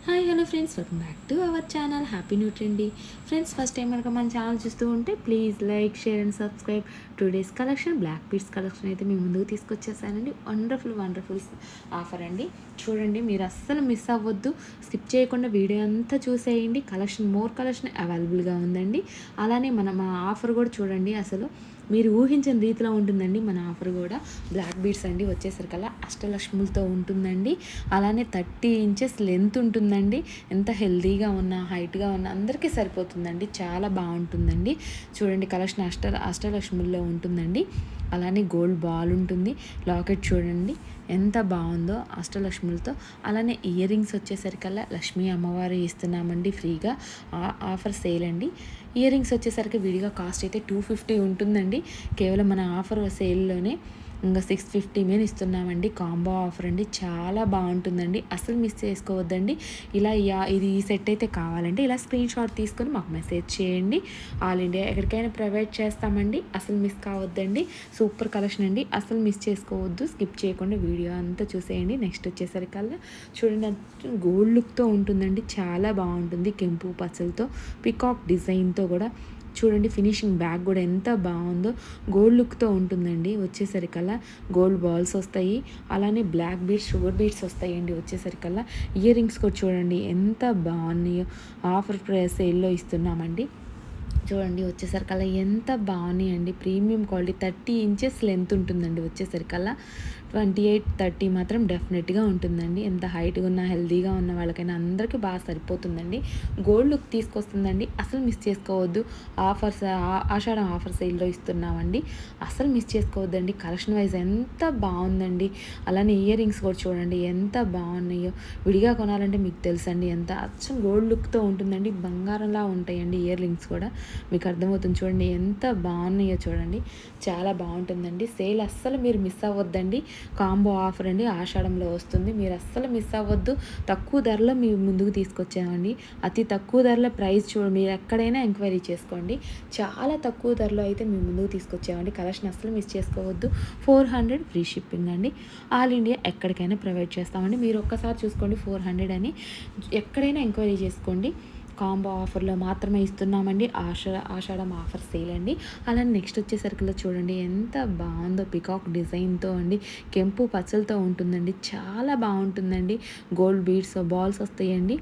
Hi hello friends, welcome back to our channel happy న్యూట్రండి. Friends, first time కనుక మన channel చూస్తూ ఉంటే please like, share and subscribe. Today's collection black beads collection అయితే మీ ముందుకు తీసుకొచ్చేసానండి. వండర్ఫుల్ ఆఫర్ అండి. చూడండి, మీరు అస్సలు మిస్ అవ్వద్దు, స్కిప్ చేయకుండా వీడియో అంతా చూసేయండి. మోర్ కలెక్షన్ అవైలబుల్గా ఉందండి. అలానే మన ఆఫర్ కూడా చూడండి, అసలు మీరు ఊహించిన రీతిలో ఉంటుందండి. మన ఆఫర్ కూడా బ్లాక్ బీడ్స్ అండి వచ్చేసరికల్లా అష్టలక్ష్ములతో ఉంటుందండి. అలానే 30 ఇంచెస్ లెంత్ ఉంటుందండి. ఎంత హెల్దీగా ఉన్నా, హైట్గా ఉన్నా అందరికీ సరిపోతుందండి. చాలా బాగుంటుందండి. చూడండి, కలెక్షన్ అష్టలక్ష్ముల్లో ఉంటుందండి. అలానే గోల్డ్ బాల్ ఉంటుంది. లాకెట్ చూడండి ఎంత బాగుందో అష్టలక్ష్ములతో. అలానే ఇయర్ రింగ్స్ వచ్చేసరికల్లా లక్ష్మీ అమ్మవారు ఇస్తున్నామండి ఫ్రీగా. ఆఫర్ సేల్ అండి. ఇయర్ రింగ్స్ వచ్చేసరికి విడిగా కాస్ట్ అయితే 250 ఉంటుందండి. కేవలం మన ఆఫర్ సేల్లోనే ఇంకా 650 మీద ఇస్తున్నామండి. కాంబో ఆఫర్ అండి, చాలా బాగుంటుందండి. అసలు మిస్ చేసుకోవద్దండి. ఇది ఈ సెట్ అయితే కావాలంటే ఇలా స్క్రీన్ షాట్ తీసుకొని మాకు మెసేజ్ చేయండి. ఆల్ ఇండియా ఎక్కడికైనా ప్రొవైడ్ చేస్తామండి. అసలు మిస్ కావద్దండి. సూపర్ కలెక్షన్ అండి, అసలు మిస్ చేసుకోవద్దు. స్కిప్ చేయకుండా వీడియో అంతా చూసేయండి. నెక్స్ట్ వచ్చేసరికల్లా చూడండి, గోల్డ్ లుక్తో ఉంటుందండి. చాలా బాగుంటుంది. కెంపు పచ్చలతో పికాక్ డిజైన్తో కూడా చూడండి. ఫినిషింగ్ బ్యాగ్ కూడా ఎంత బాగుందో, గోల్డ్ లుక్తో ఉంటుందండి. వచ్చేసరికల్లా గోల్డ్ బాల్స్ వస్తాయి. అలానే బ్లాక్ బీడ్స్, షుగర్ బీడ్స్ వస్తాయండి. వచ్చేసరికల్లా ఇయర్ రింగ్స్ కూడా చూడండి ఎంత బాగున్నాయో. ఆఫర్ సేల్లో ఇస్తున్నామండి. చూడండి, వచ్చేసరికల్లా ఎంత బాగున్నాయండి. ప్రీమియం క్వాలిటీ 30 ఇంచెస్ లెంత్ ఉంటుందండి. వచ్చేసరికల్లా 28-30 మాత్రం డెఫినెట్గా ఉంటుందండి. ఎంత హైట్గా ఉన్న, హెల్దీగా ఉన్న వాళ్ళకైనా అందరికీ బాగా సరిపోతుందండి. గోల్డ్ లుక్ తీసుకొస్తుందండి. అసలు మిస్ చేసుకోవద్దు. ఆషాఢం ఆఫర్ సేల్లో ఇస్తున్నామండి. అసలు మిస్ చేసుకోవద్దండి. కలెక్షన్ వైజ్ ఎంత బాగుందండి. అలానే ఇయర్ రింగ్స్ కూడా చూడండి ఎంత బాగున్నాయో. విడిగా కొనాలంటే మీకు తెలుసండి ఎంత అచ్చం గోల్డ్ లుక్తో ఉంటుందండి. బంగారంలా ఉంటాయండి ఇయర్ రింగ్స్ కూడా. మీకు అర్థమవుతుంది. చూడండి ఎంత బాగున్నాయో. చూడండి, చాలా బాగుంటుందండి. సేల్ అస్సలు మీరు మిస్ అవ్వద్దండి. కాంబో ఆఫర్ అండి, ఆషాఢంలో వస్తుంది. మీరు అస్సలు మిస్ అవ్వద్దు. తక్కువ ధరలో మీ ముందుకు తీసుకొచ్చామండి. అతి తక్కువ ధరలో ప్రైస్ మీరు ఎక్కడైనా ఎంక్వైరీ చేసుకోండి. చాలా తక్కువ ధరలో అయితే మీ ముందుకు తీసుకొచ్చామండి. కలెక్షన్ అస్సలు మిస్ చేసుకోవద్దు. 400 ఫ్రీ షిప్పింగ్ అండి. ఆల్ ఇండియా ఎక్కడికైనా ప్రొవైడ్ చేస్తామండి. మీరు ఒక్కసారి చూసుకోండి, 400 అని. ఎక్కడైనా ఎంక్వైరీ చేసుకోండి. కాంబో ఆఫర్లో మాత్రమే ఇస్తున్నామండి. ఆషాఢం ఆఫర్ సేల్ అండి. అలానే నెక్స్ట్ వచ్చేసరికి చూడండి ఎంత బాగుందో. పికాక్ డిజైన్తో అండి, కెంపు పచ్చలతో ఉంటుందండి. చాలా బాగుంటుందండి. గోల్డ్ బీడ్స్ బాల్స్ వస్తాయండి.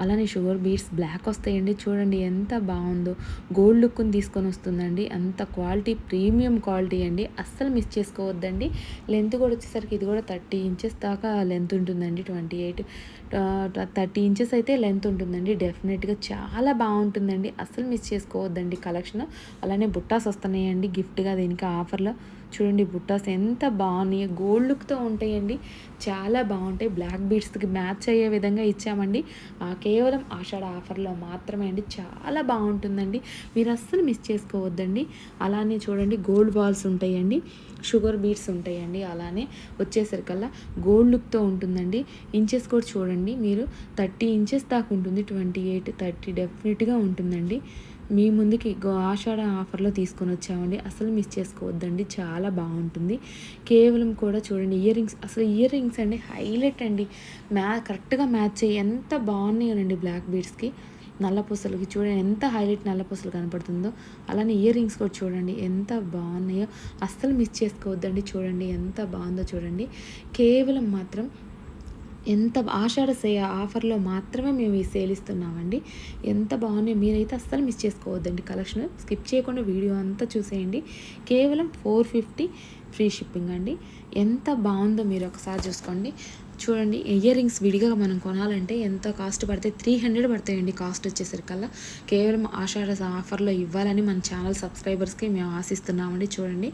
అలానే షుగర్ బీడ్స్ బ్లాక్ వస్తాయండి. చూడండి ఎంత బాగుందో. గోల్డ్ లుక్ని తీసుకొని వస్తుందండి. అంత క్వాలిటీ, ప్రీమియం క్వాలిటీ అండి. అస్సలు మిస్ చేసుకోవద్దండి. లెంత్ కూడా వచ్చేసరికి ఇది కూడా 30 ఇంచెస్ దాకా లెంత్ ఉంటుందండి. 30 ఇంచెస్ అయితే లెంత్ ఉంటుందండి. డెఫినెట్గా చాలా బాగుంటుందండి. అస్సలు మిస్ చేసుకోవద్దండి కలెక్షన్. అలానే బుట్టాస్ వస్తున్నాయండి గిఫ్ట్గా దీనికి ఆఫర్లో. చూడండి, బుట్టాస్ ఎంత బాగున్నాయి. గోల్డ్ లుక్తో ఉంటాయండి. చాలా బాగుంటాయి. బ్లాక్ బీడ్స్కి మ్యాచ్ అయ్యే విధంగా ఇచ్చామండి. కేవలం ఆషాఢ ఆఫర్లో మాత్రమే అండి. చాలా బాగుంటుందండి. మీరు అస్సలు మిస్ చేసుకోవద్దండి. అలానే చూడండి, గోల్డ్ బాల్స్ ఉంటాయండి, షుగర్ బీడ్స్ ఉంటాయండి. అలానే వచ్చేసరికల్లా గోల్డ్ లుక్తో ఉంటుందండి. ఇంచెస్ కూడా చూడండి మీరు, 30 ఇంచెస్ దాకా ఉంటుంది. 28-30 డెఫినెట్గా ఉంటుందండి. మీ ముందుకి ఆషాఢ ఆఫర్లో తీసుకొని వచ్చామండి. అసలు మిస్ చేసుకోవద్దండి. చాలా బాగుంటుంది. కేవలం కూడా చూడండి, ఇయర్ రింగ్స్ అండి హైలైట్ అండి. కరెక్ట్గా మ్యాచ్ అయ్యి ఎంత బాగున్నాయోనండి బ్లాక్ బీడ్స్కి. నల్ల పూసలకి చూడండి ఎంత హైలైట్ నల్ల పూసలు కనపడుతుందో. అలానే ఇయర్ రింగ్స్ కూడా చూడండి ఎంత బాగున్నాయో. అస్సలు మిస్ చేసుకోవద్దండి. చూడండి ఎంత బాగుందో. చూడండి, కేవలం మాత్రం ఎంత ఆఫర్లో మాత్రమే మేము ఈ సేల్ ఇస్తున్నామండి. ఎంత బాగున్నాయి. మీరైతే అస్సలు మిస్ చేసుకోవద్దండి. కలెక్షన్ స్కిప్ చేయకుండా వీడియో అంతా చూసేయండి. కేవలం 450 ఫ్రీ షిప్పింగ్ అండి. ఎంత బాగుందో మీరు ఒకసారి చూసుకోండి. చూడండి, ఇయర్ రింగ్స్ విడిగా మనం కొనాలంటే ఎంత కాస్ట్ పడితే 300 పడతాయండి కాస్ట్ వచ్చేసరికల్లా. కేవలం ఆషాఢ ఆఫర్లో ఇవ్వాలని మన ఛానల్ సబ్స్క్రైబర్స్కి మేము ఆశిస్తున్నామండి. చూడండి.